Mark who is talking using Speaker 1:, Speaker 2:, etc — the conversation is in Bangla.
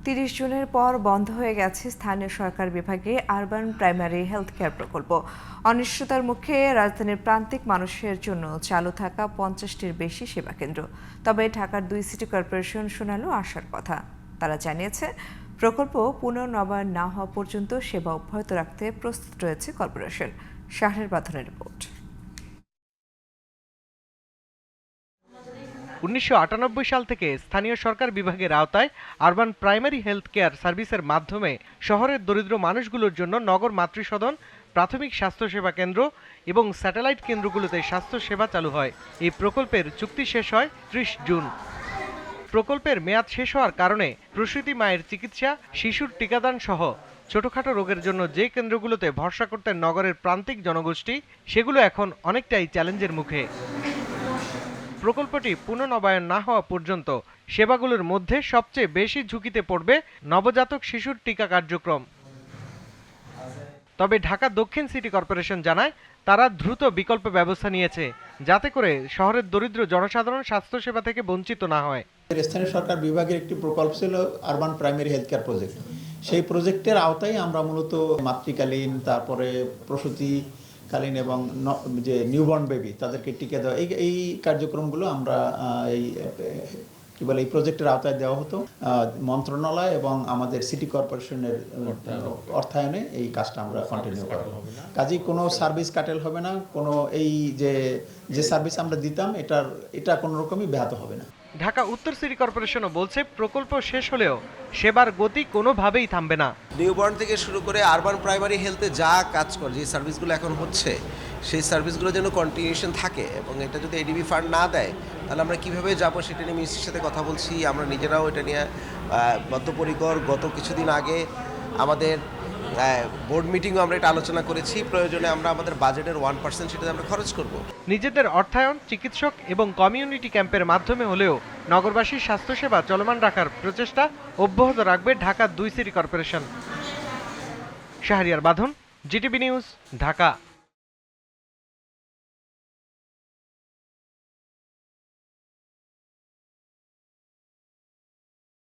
Speaker 1: 30 জুনের পর বন্ধ হয়ে গেছে স্থানীয় সরকার বিভাগে আরবান প্রাইমারি হেলথ কেয়ার প্রকল্প। অনিশ্চয়তার মুখে রাজধানীর প্রান্তিক মানুষের জন্য চালু থাকা 50টির বেশি সেবা কেন্দ্র। তবে ঢাকার 2 সিটি কর্পোরেশন শোনালো আশার কথা। তারা জানিয়েছে, প্রকল্প পুনর্নবায়ন না হওয়া পর্যন্ত সেবা অব্যাহত রাখতে প্রস্তুত রয়েছে কর্পোরেশন। শাহরের বাঁধনের রিপোর্ট।
Speaker 2: 1998 সাল থেকে স্থানীয় সরকার বিভাগের আওতায় আরবান প্রাইমারি হেলথ কেয়ার সার্ভিসের মাধ্যমে শহরের দরিদ্র মানুষগুলোর জন্য নগর মাতৃসদন, প্রাথমিক স্বাস্থ্যসেবা কেন্দ্র এবং স্যাটেলাইট কেন্দ্রগুলোতে স্বাস্থ্যসেবা চালু হয়। এই প্রকল্পের চুক্তি শেষ হয় 30 জুন। প্রকল্পের মেয়াদ শেষ হওয়ার কারণে প্রসূতি মায়ের চিকিৎসা, শিশুর টিকাদান সহ ছোটখাটো রোগের জন্য যে কেন্দ্রগুলোতে ভরসা করতেন নগরের প্রান্তিক জনগোষ্ঠী, সেগুলো এখন অনেকটাই চ্যালেঞ্জের মুখে। প্রকল্পটি পুনর্নবায়ন না হওয়া পর্যন্ত সেবাগুলোর মধ্যে সবচেয়ে বেশি ঝুঁকিতে পড়বে নবজাতক শিশুর টিকা কার্যক্রম। তবে ঢাকা দক্ষিণ সিটি কর্পোরেশন জানায়, তারা দ্রুত বিকল্প ব্যবস্থা নিয়েছে যাতে করে শহরের দরিদ্র জনসাধারণ স্বাস্থ্যসেবা থেকে বঞ্চিত না হয়।
Speaker 3: স্থানীয় সরকার বিভাগের একটি প্রকল্প ছিল urban primary health care project. সেই প্রজেক্টের আওতায় আমরা মূলত মাতৃকালীন, তারপরে প্রসূতিকালীন এবং যে নিউবর্ন বেবি তাদেরকে টিকা দেওয়া, এই কার্যক্রমগুলো আমরা এই প্রজেক্টের আওতায় দেওয়া হতো। মন্ত্রণালয় এবং আমাদের সিটি কর্পোরেশনের অর্থায়নে এই কাজটা আমরা কন্টিনিউ করব। কাজেই কোনো সার্ভিস কাটেল হবে না, কোনো এই যে সার্ভিস আমরা দিতাম এটা কোনো রকমই ব্যাহত হবে না।
Speaker 2: ঢাকা উত্তর সিটি কর্পোরেশনও বলছে, প্রকল্প শেষ হলেও সেবার গতি কোনোভাবেই থামবে না।
Speaker 4: নিউবর্ন থেকে শুরু করে আরবান প্রাইমারি হেলথে যা কাজ করে, যে সার্ভিসগুলো এখন হচ্ছে, সেই সার্ভিসগুলো যেন কন্টিনিউশন থাকে এবং এটা যদি এডিবি ফান্ড না দেয় তাহলে আমরা কীভাবে যাবো সেটা নিয়ে মিনিস্ট্রির সাথে কথা বলছি। আমরা নিজেরাও এটা নিয়ে বদ্ধপরিকর। গত কিছুদিন আগে আমাদের বোর্ড মিটিংও আমরা এটা আলোচনা করেছি। প্রয়োজনে আমরা আমাদের বাজেটের 1% সেটাতে আমরা খরচ করব।
Speaker 2: নিজেদের অর্থায়ন, চিকিৎসক এবং কমিউনিটি ক্যাম্পের মাধ্যমে হলেও নগরবাসীর স্বাস্থ্যসেবা চলমান রাখার প্রচেষ্টা অব্যাহত রাখবে ঢাকা 2 সিটি কর্পোরেশন। শাহরিয়ার বাঁধন, জিটিভি নিউজ, ঢাকা।